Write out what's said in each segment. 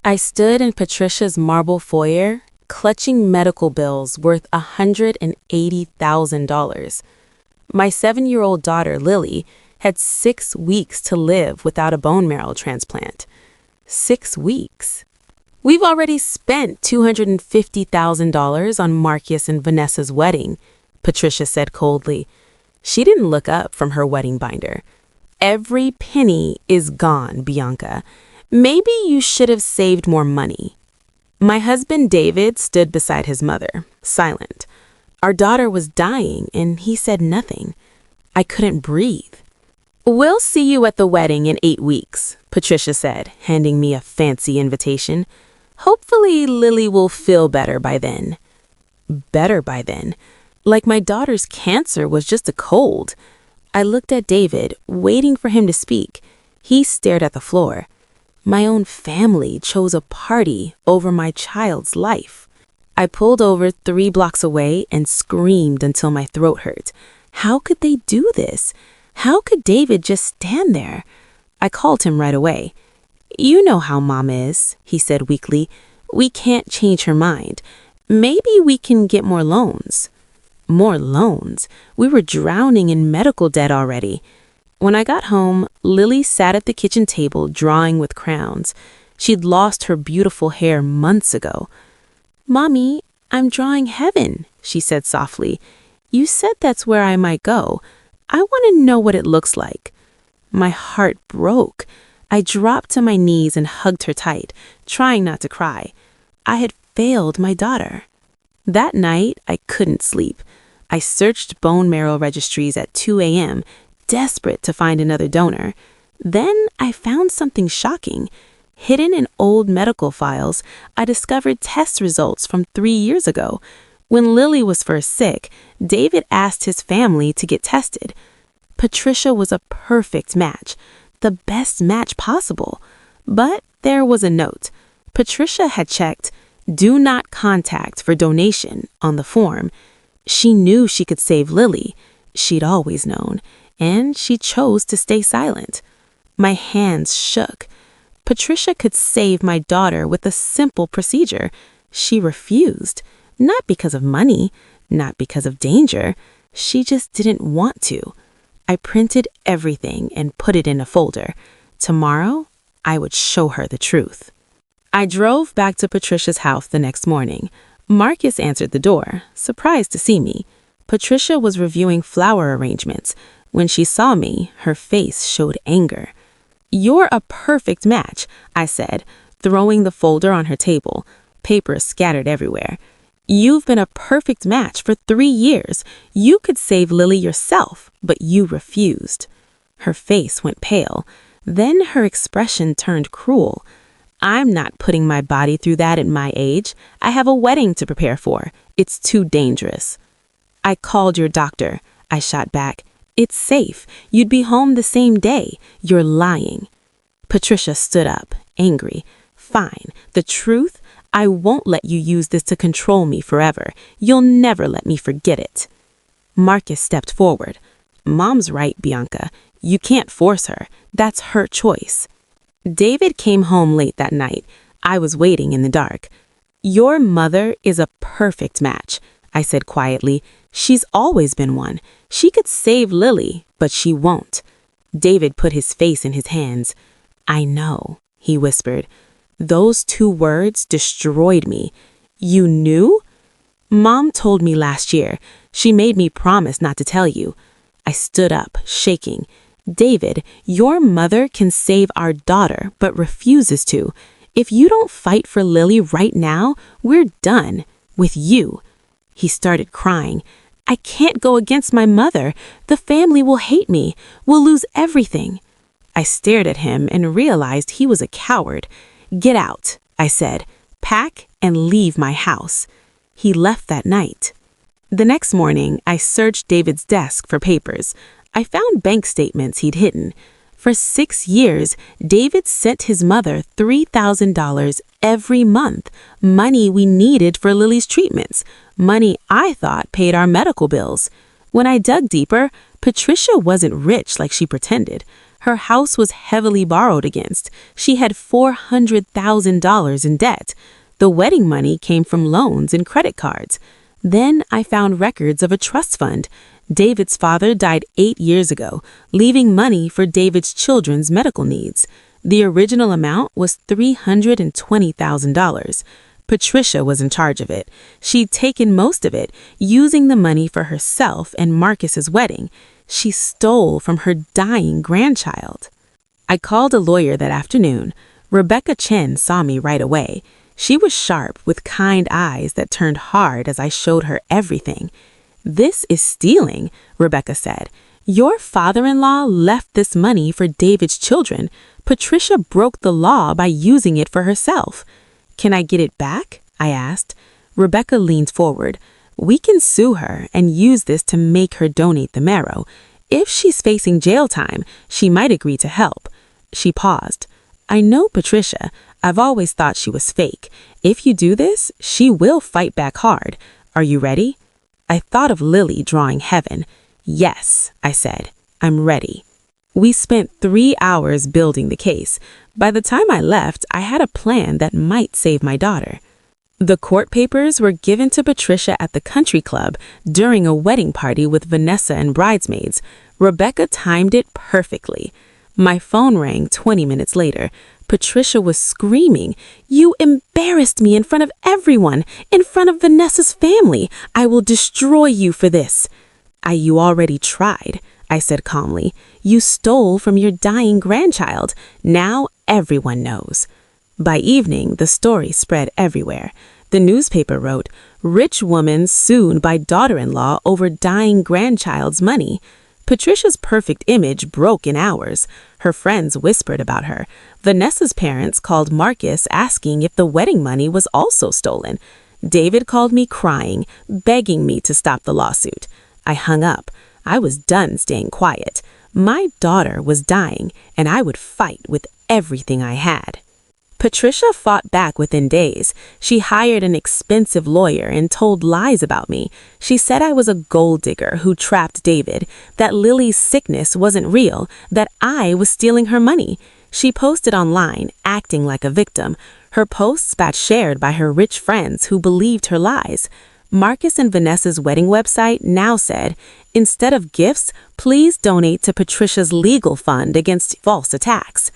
I stood in Patricia's marble foyer, clutching medical bills worth $180,000. My 7-year-old daughter, Lily, had 6 weeks to live without a bone marrow transplant. 6 weeks. We've already spent $250,000 on Marcus and Vanessa's wedding, Patricia said coldly. She didn't look up from her wedding binder. Every penny is gone, Bianca. Maybe you should have saved more money. My husband David stood beside his mother, silent. Our daughter was dying, and he said nothing. I couldn't breathe. We'll see you at the wedding in 8 weeks, Patricia said, handing me a fancy invitation. Hopefully Lily will feel better by then. Better by then? Like my daughter's cancer was just a cold. I looked at David, waiting for him to speak. He stared at the floor. My own family chose a party over my child's life. I pulled over 3 blocks away and screamed until my throat hurt. How could they do this? How could David just stand there? I called him right away. You know how Mom is, he said weakly. We can't change her mind. Maybe we can get more loans. More loans? We were drowning in medical debt already. When I got home, Lily sat at the kitchen table drawing with crayons. She'd lost her beautiful hair months ago. Mommy, I'm drawing heaven, she said softly. You said that's where I might go. I want to know what it looks like. My heart broke. I dropped to my knees and hugged her tight, trying not to cry. I had failed my daughter. That night, I couldn't sleep. I searched bone marrow registries at 2 a.m., desperate to find another donor. Then I found something shocking. Hidden in old medical files, I discovered test results from 3 years ago. When Lily was first sick, David asked his family to get tested. Patricia was a perfect match, the best match possible. But there was a note. Patricia had checked, "Do not contact for donation," on the form. She knew she could save Lily. She'd always known. And she chose to stay silent. My hands shook. Patricia could save my daughter with a simple procedure. She refused. Not because of money, not because of danger. She just didn't want to. I printed everything and put it in a folder. Tomorrow, I would show her the truth. I drove back to Patricia's house the next morning. Marcus answered the door, surprised to see me. Patricia was reviewing flower arrangements. When she saw me, her face showed anger. You're a perfect match, I said, throwing the folder on her table. Papers scattered everywhere. You've been a perfect match for 3 years. You could save Lily yourself, but you refused. Her face went pale. Then her expression turned cruel. I'm not putting my body through that at my age. I have a wedding to prepare for. It's too dangerous. I called your doctor, I shot back. It's safe. You'd be home the same day. You're lying. Patricia stood up, angry. Fine. The truth? I won't let you use this to control me forever. You'll never let me forget it. Marcus stepped forward. Mom's right, Bianca. You can't force her. That's her choice. David came home late that night. I was waiting in the dark. Your mother is a perfect match, I said quietly. She's always been one. She could save Lily, but she won't. David put his face in his hands. I know, he whispered. Those 2 words destroyed me. You knew? Mom told me last year. She made me promise not to tell you. I stood up, shaking. David, your mother can save our daughter, but refuses to. If you don't fight for Lily right now, we're done. With you. He started crying. I can't go against my mother. The family will hate me. We'll lose everything. I stared at him and realized he was a coward. Get out, I said. Pack and leave my house. He left that night. The next morning, I searched David's desk for papers. I found bank statements he'd hidden. For 6 years, David sent his mother $3,000 every month, money we needed for Lily's treatments, money I thought paid our medical bills. When I dug deeper, Patricia wasn't rich like she pretended. Her house was heavily borrowed against. She had $400,000 in debt. The wedding money came from loans and credit cards. Then I found records of a trust fund. David's father died 8 years ago, leaving money for David's children's medical needs. The original amount was $320,000. Patricia was in charge of it. She'd taken most of it, using the money for herself and Marcus's wedding. She stole from her dying grandchild. I called a lawyer that afternoon. Rebecca Chen saw me right away. She was sharp, with kind eyes that turned hard as I showed her everything. "This is stealing," Rebecca said. "Your father-in-law left this money for David's children. Patricia broke the law by using it for herself." "Can I get it back?" I asked. Rebecca leaned forward. "We can sue her and use this to make her donate the marrow. If she's facing jail time, she might agree to help." She paused. "I know Patricia. I've always thought she was fake. If you do this, she will fight back hard. Are you ready?" I thought of Lily drawing heaven. "Yes," I said. "I'm ready." We spent 3 hours building the case. By the time I left, I had a plan that might save my daughter. The court papers were given to Patricia at the country club during a wedding party with Vanessa and bridesmaids. Rebecca timed it perfectly. My phone rang 20 minutes later. Patricia was screaming, "You embarrassed me in front of everyone, in front of Vanessa's family. I will destroy you for this." You already tried," I said calmly. "You stole from your dying grandchild. Now everyone knows." By evening, the story spread everywhere. The newspaper wrote, "Rich woman sued by daughter-in-law over dying grandchild's money." Patricia's perfect image broke in hours. Her friends whispered about her. Vanessa's parents called Marcus asking if the wedding money was also stolen. David called me crying, begging me to stop the lawsuit. I hung up. I was done staying quiet. My daughter was dying, and I would fight with everything I had. Patricia fought back within days. She hired an expensive lawyer and told lies about me. She said I was a gold digger who trapped David, that Lily's sickness wasn't real, that I was stealing her money. She posted online, acting like a victim. Her posts got shared by her rich friends who believed her lies. Marcus and Vanessa's wedding website now said, "Instead of gifts, please donate to Patricia's legal fund against false attacks."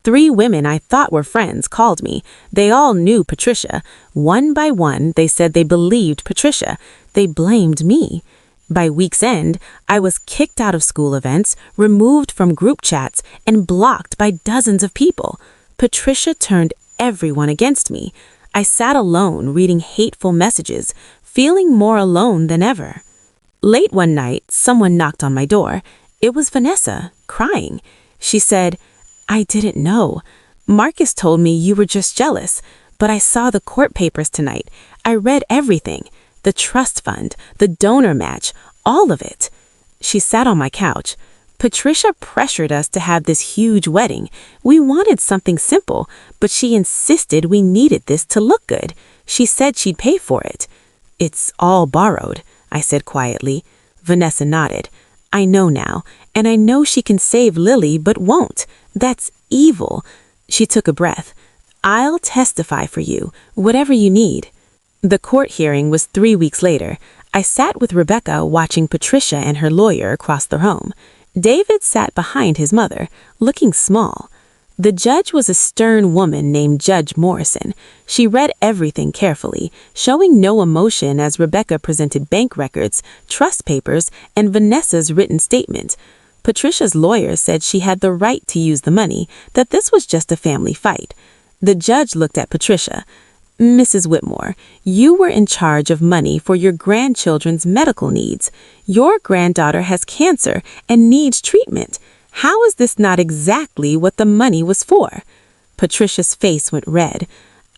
3 women I thought were friends called me. They all knew Patricia. One by one, they said they believed Patricia. They blamed me. By week's end, I was kicked out of school events, removed from group chats, and blocked by dozens of people. Patricia turned everyone against me. I sat alone reading hateful messages, feeling more alone than ever. Late one night, someone knocked on my door. It was Vanessa, crying. She said, "I didn't know. Marcus told me you were just jealous, but I saw the court papers tonight. I read everything. The trust fund, the donor match, all of it." She sat on my couch. "Patricia pressured us to have this huge wedding. We wanted something simple, but she insisted we needed this to look good. She said she'd pay for it." "It's all borrowed," I said quietly. Vanessa nodded. "I know now, and I know she can save Lily but won't. That's evil." She took a breath. "I'll testify for you, whatever you need." The court hearing was 3 weeks later. I sat with Rebecca watching Patricia and her lawyer cross the room. David sat behind his mother, looking small. The judge was a stern woman named Judge Morrison. She read everything carefully, showing no emotion as Rebecca presented bank records, trust papers, and Vanessa's written statement. Patricia's lawyer said she had the right to use the money, that this was just a family fight. The judge looked at Patricia. "Mrs. Whitmore, you were in charge of money for your grandchildren's medical needs. Your granddaughter has cancer and needs treatment. How is this not exactly what the money was for?" Patricia's face went red.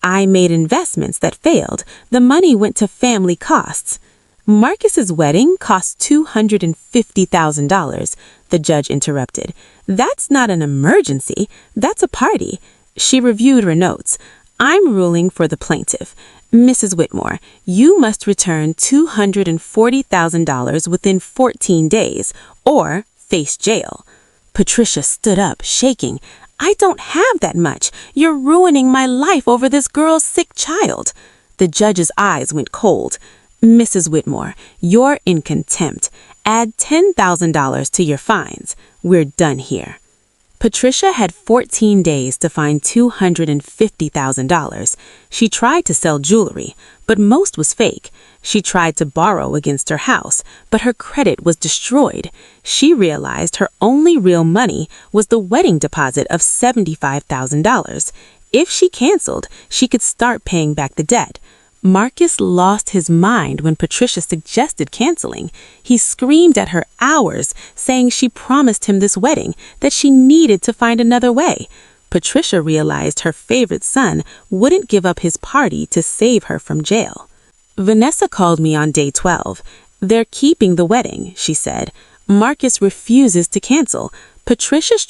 "I made investments that failed. The money went to family costs." "Marcus's wedding cost $250,000, the judge interrupted. "That's not an emergency. That's a party." She reviewed her notes. "I'm ruling for the plaintiff. Mrs. Whitmore, you must return $240,000 within 14 days or face jail." Patricia stood up, shaking. "I don't have that much. You're ruining my life over this girl's sick child." The judge's eyes went cold. "Mrs. Whitmore, you're in contempt. Add $10,000 to your fines. We're done here." Patricia had 14 days to find $250,000. She tried to sell jewelry, but most was fake. She tried to borrow against her house, but her credit was destroyed. She realized her only real money was the wedding deposit of $75,000. If she canceled, she could start paying back the debt. Marcus lost his mind when Patricia suggested canceling. He screamed at her hours, saying she promised him this wedding, that she needed to find another way. Patricia realized her favorite son wouldn't give up his party to save her from jail. "Vanessa called me on day 12. They're keeping the wedding," she said. "Marcus refuses to cancel. Patricia's